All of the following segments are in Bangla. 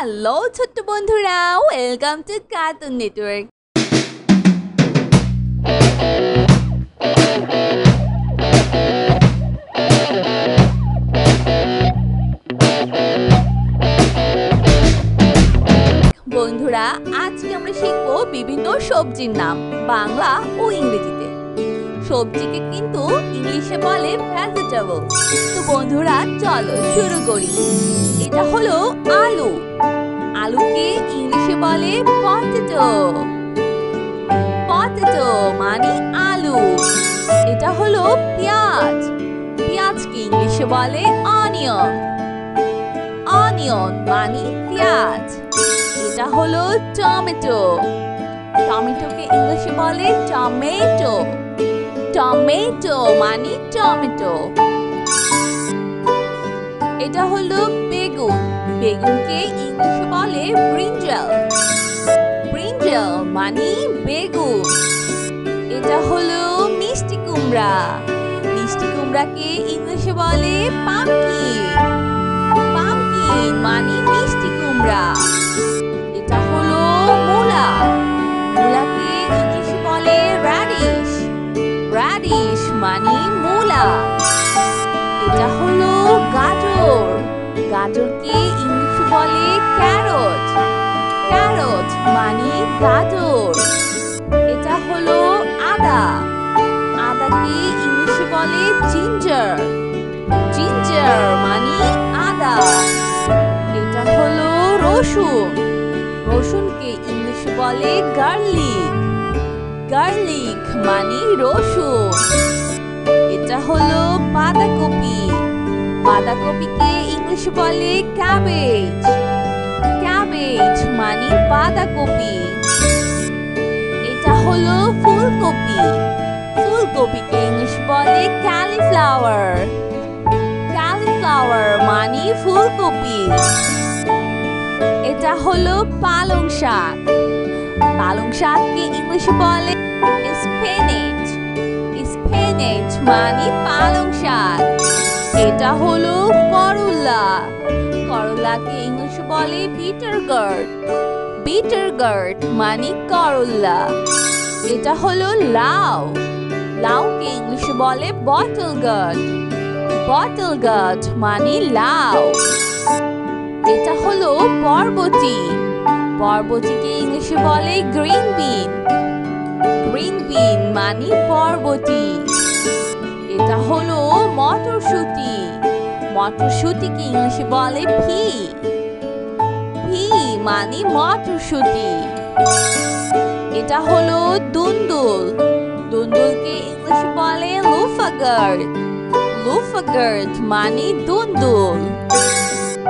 হ্যালো ছোট্ট বন্ধুরা, ওয়েলকাম টু কার্টুন নেটওয়ার্ক। বন্ধুরা, আজকে আমরা শিখবো বিভিন্ন সবজির নাম বাংলা ও ইংরেজিতে। সবজিকে কিন্তু ইংলিশে বলে ভেজিটেবল। তো বন্ধুরা, চলো শুরু করি। এটা হলো আলু। আলুকে ইংলিশে বলে পটেটো। পটেটো মানে আলু। এটা হলো পেঁয়াজ। পেঁয়াজকে ইংলিশে বলে অনিয়ন। অনিয়ন মানে পেঁয়াজ। এটা হলো টমেটো। টমেটোকে ইংলিশে বলে টমেটো। টমেটো মানে টমেটো। এটা হলো বেগুন। বেগুনকে ইংলিশে বলে ব্রিঞ্জাল। ব্রিঞ্জাল মানে বেগুন। এটা হলো মিষ্টি কুমড়া। মিষ্টি কুমড়াকে ইংলিশে বলে পামকিন। পামকিন মানে মিষ্টি কুমড়া। এটা হলো মূলা। মূলাকে ইংলিশে বলে র্যাডিশ। র্যাডিশ মানে মূলা। এটা হলো গাজর। গাজরকে ইংলিশে বলে ক্যারট। ক্যারট মানে গাজর। এটা হলো আদা। আদাকে ইংলিশে বলে জিঞ্জার। জিঞ্জার মানে আদা। এটা হলো রসুন। রসুনকে ইংলিশে বলে গার্লিক। গার্লিক মানে রসুন। এটা হলো বাঁধাকপি। বাঁধাকপিকে ইংলিশে বলে ক্যাবেজ। ক্যাবেজ মানে বাঁধাকপি। এটা হলো ফুলকপি। ফুলকপিকে ইংলিশে বলে ক্যালিফ্লাওয়ার। ক্যালিফ্লাওয়ার মানে ফুলকপি। এটা হলো পালং শাক। পালং শাককে ইংলিশে বলে স্পিনাচ। স্পিনাচ মানে পালং শাক। এটা হলো করলা। করলাকে ইংলিশে বলে বিটার গার্ড। বিটার গার্ড মানে করলা। এটা হলো লাউ। লাউকে ইংলিশে বলে বটল গার্ড। বটল গার্ড মানে লাউ। এটা হলো বরবটি। বরবটিকে ইংলিশে বলে গ্রিন বিন। গ্রিন বিন মানে বরবটি। এটা হলো মটরশুঁটি। মটরশুঁটিকে ইংলিশে বলে পি। পি মানে মটরশুঁটি। এটা হলো দুন্দুল। দুন্দুলকে ইংলিশে বলে লুফাগার্ড। লুফাগার্ড মানে দুন্দুল।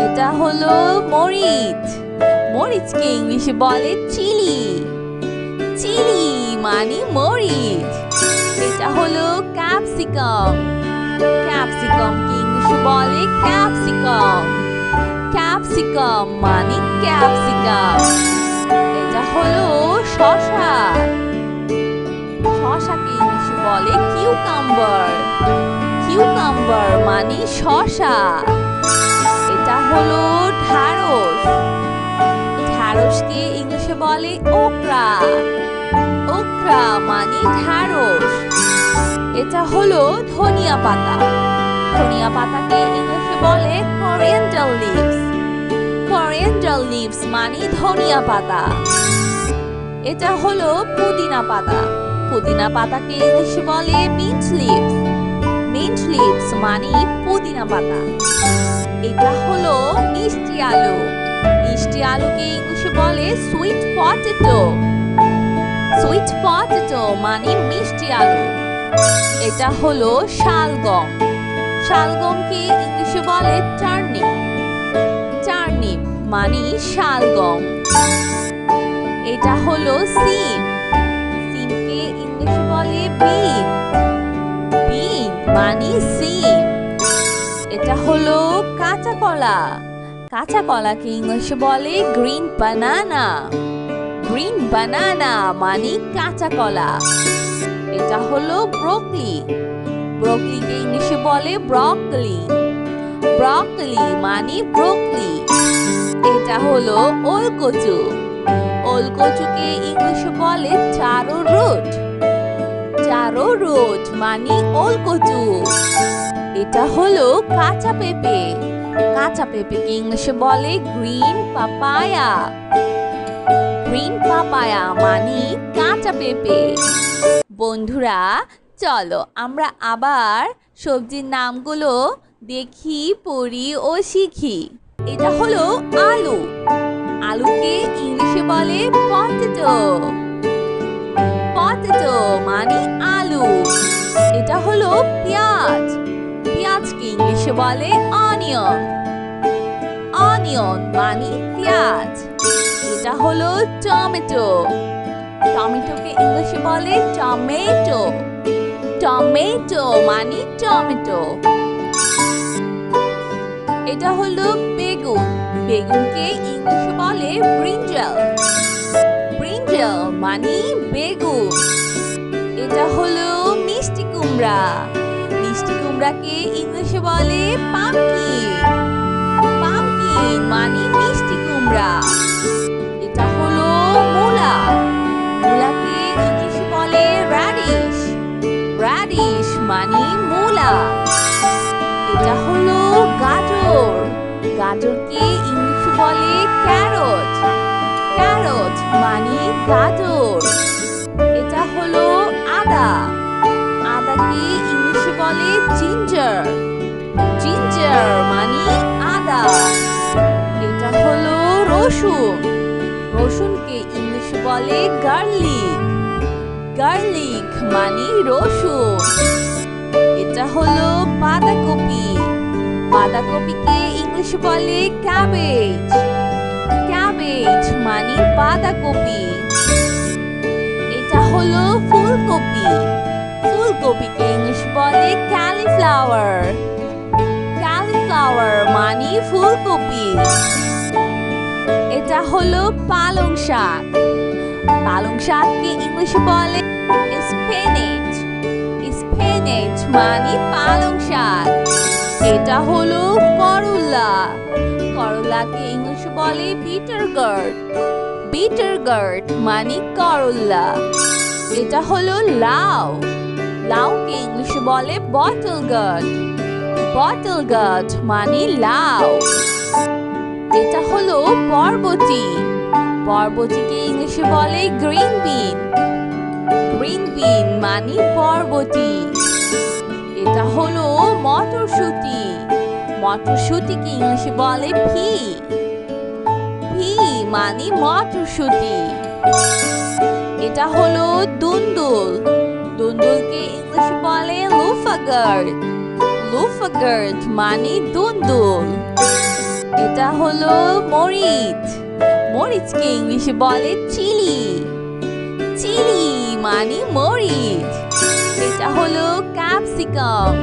এটা হলো মরিচ। মরিচকে ইংলিশে বলে চিলি। চিলি মানে মরিচ। এটা হলো ক্যাপসিকাম। ক্যাপসিকামকে ইংলিশে বলে ক্যাপসিকাম। ক্যাপসিকাম মানে ক্যাপসিকাম। এটা হলো শসা। শসাকে ইংলিশে বলে কিউকাম্বার। কিউকাম্বার মানে শসা। এটা হলো ঢ্যাঁড়স। ঢ্যাঁড়সকে ইংলিশে বলে ওকরা। ওকরা মানে ঢ্যাঁড়স। এটা হলো ধনিয়া পাতা। ধনিয়া পাতাকে ইংলিশে বলে কোরিয়ান্ডার লিভস। কোরিয়ান্ডার লিভস মানে ধনিয়া পাতা। এটা হলো পুদিনা পাতা। পুদিনা পাতাকে ইংলিশে বলে মিন্ট লিভস। মিন্ট লিভস মানে পুদিনা পাতা। এটা হলো মিষ্টি আলু। মিষ্টি আলুকে ইংলিশে বলে সুইট পটেটো। সুইট পটেটো মানে মিষ্টি আলু। এটা হলো শালগম। শালগমকে ইংলিশে বলে টার্নিপ। টার্নিপ মানে শালগম। এটা হলো সিম। সিমকে ইংলিশে বলে বিন। বিন মানে সিম। এটা হলো কাঁচা কলা। কাঁচা কলাকে ইংলিশে বলে গ্রিন বানানা। গ্রিন বানানা মানে কাঁচা কলা। এটা হলো ব্রোকলি। ব্রোকলিকে ইংলিশে বলে ব্রকলি। ব্রকলি মানে ব্রোকলি। এটা হলো ওলকচু। ওলকচুকে ইংলিশে বলে চারো রুট। চারো রুট মানে ওলকচু। এটা হলো কাঁচা পেঁপে। কাঁচা পেঁপেকে ইংলিশে বলে গ্রিন পাপায়া। গ্রিন পাপায়া মানে কাঁচা পেঁপে। বন্ধুরা চলো আমরা আবার সবজির নামগুলো দেখি, পড়ি ও শিখি। এটা হলো আলু। আলুকে ইংলিশে বলে পটেটো। পটেটো মানে আলু। এটা হলো পেঁয়াজ। পেঁয়াজকে ইংলিশে বলে অনিয়ন। অনিয়ন মানে পেঁয়াজ। এটা হলো টমেটো। টমেটোকে ইংলিশে বলে টমেটো। টমেটো মানে টমেটো। এটা হলো বেগুন। বেগুনকে ইংলিশে বলে ব্রিঞ্জাল। ব্রিঞ্জাল মানে বেগুন। এটা হলো মিষ্টি কুমড়া। মিষ্টি কুমড়াকে ইংলিশে বলে পামকিন। পামকিন মানে মিষ্টি কুমড়া। এটা হলো মূলা। মূলাকে ইংলিশে বলে র্যাডিশ। র্যাডিশ মানে মূলা। এটা হলো গাজর। গাজরকে ইংলিশে বলে ক্যারট। ক্যারট মানে গাজর। এটা হলো আদা। আদাকে ইংলিশে বলে জিঞ্জার। জিঞ্জার মানে আদা। এটা হলো রসুন। রসুনকে ইংলিশে বলে গার্লিক। গার্লিক মানে রসুন। এটা হলো বাঁধাকপি। বাঁধাকপিকে ইংলিশে বলে ক্যাবেজ। ক্যাবেজ মানে বাঁধাকপি। এটা হলো ফুলকপি। ফুলকপিকে ইংলিশে বলে ক্যালিফ্লাওয়ার। ক্যালিফ্লাওয়ার মানে ফুলকপি। এটা হলো পালং শাক। পালং শাককে ইংলিশে বলে স্পিনাচ। স্পিনাচ মানে পালং শাক। এটা হলো করলা। করলাকে ইংলিশে বলে বিটার গার্ড। বিটার গার্ড মানে করলা। এটা হলো লাউ। লাউকে ইংলিশে বলে বটল গার্ড। বটল গার্ড মানে লাউ। এটা হলো বরবটি। বরবটিকে ইংলিশে বলে গ্রিন বিন। গ্রিন বিন মানে বরবটি। এটা হলো মটরশুঁটি। মটরশুঁটিকে ইংলিশে বলে পি। পি মানে মটরশুঁটি। এটা হলো দুন্দুল। দুন্দুলকে ইংলিশে বলে লুফাগার্ড। লুফাগার্ড মানে দুন্দুল। এটা হলো মরিচ। মরিচকে ইংলিশে বলে চিলি। চিলি মানে মরিচ। এটা হলো ক্যাপসিকাম।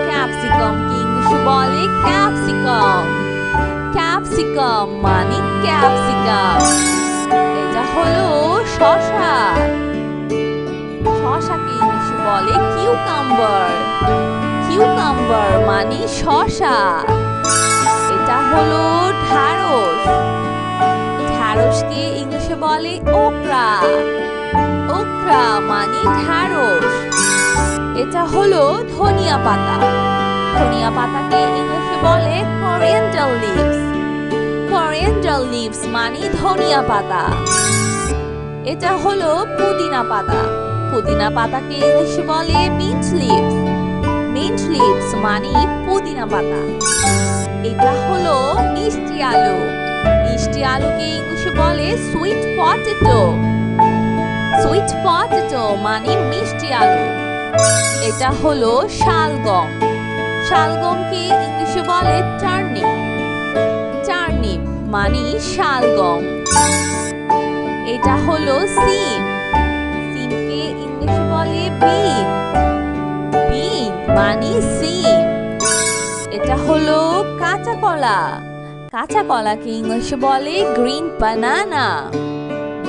ক্যাপসিকামকে ইংলিশে বলে ক্যাপসিকাম। ক্যাপসিকাম মানে ক্যাপসিকাম। এটা হলো শসা। শসাকে ইংলিশে বলে কিউকাম্বার। কিউকাম্বার মানে শসা। এটা হলো ঢ্যাঁড়স। ঢ্যাঁড়সকে ইংলিশে বলে ওকরা। ওকরা মানে ঢ্যাঁড়স। এটা হলো ধনিয়া পাতা। ধনিয়া পাতাকে ইংলিশে বলে coriander leaves। coriander leaves মানে ধনিয়া পাতা। এটা হলো পুদিনা পাতা। পুদিনা পাতাকে ইংলিশে বলে mint leaves। mint leaves মানে পুদিনা পাতা। এটা হলো মিষ্টি আলু। মিষ্টি আলুকে ইংলিশে বলে সুইট পটেটো। সুইট পটেটো মানে মিষ্টি আলু। এটা হলো শালগম। শালগমকে ইংলিশে বলে টার্নিপ। টার্নিপ মানে শালগম। এটা হলো সিম। সিমকে ইংলিশে বলে বিন। বিন মানে সিম। এটা হলো কাঁচা কলা। কাঁচা কলাকে ইংলিশে বলে গ্রিন বানানা।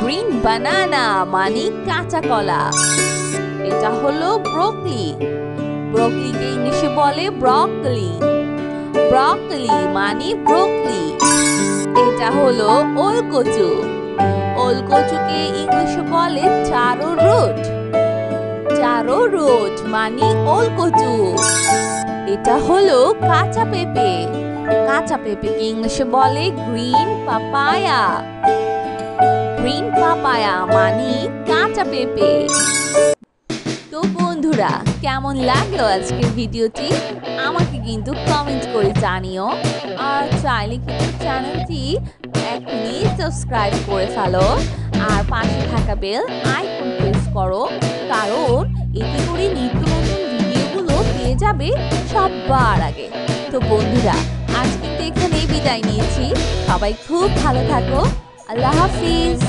গ্রিন বানানা মানে কাঁচা কলা। এটা হলো ব্রোকলি। ব্রোকলিকে ইংলিশে বলে ব্রকলি। ব্রকলি মানে ব্রোকলি। এটা হলো ওলকচু। ওলকচুকে ইংলিশে বলে চারো রুট। চারো রুট মানে ওলকচু। এটা হলো কাঁচা পেঁপে। কাঁচা পেঁপেকে ইংলিশে বলে গ্রিন পাপায়া। গ্রিন পাপায়া মানে কাঁচা পেঁপে। তো বন্ধুরা, কেমন লাগলো আজকের ভিডিওটি আমাকে কিন্তু কমেন্ট করে জানিও। আর চাইলে কিন্তু চ্যানেলটি এখনই সাবস্ক্রাইব করে ফেলো আর পাশে থাকা বেল আইকন প্রেস করো, কারণ এতে করে নিত্য নতুন ভিডিওগুলো পেয়ে যাবে সবার আগে। তো বন্ধুরা, আজ কিন্তু এখানেই বিদায় নিয়েছি। সবাই খুব ভালো থাকো। আল্লাহ হাফিজ।